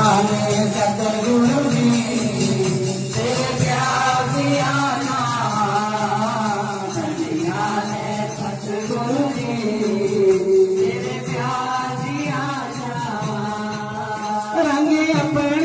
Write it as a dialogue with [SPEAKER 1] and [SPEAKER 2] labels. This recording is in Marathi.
[SPEAKER 1] ने सतगुरु जी तेरे प्यार दिया ना धनिया ने सतगुरु जी तेरे प्यार दिया ना रंग अपने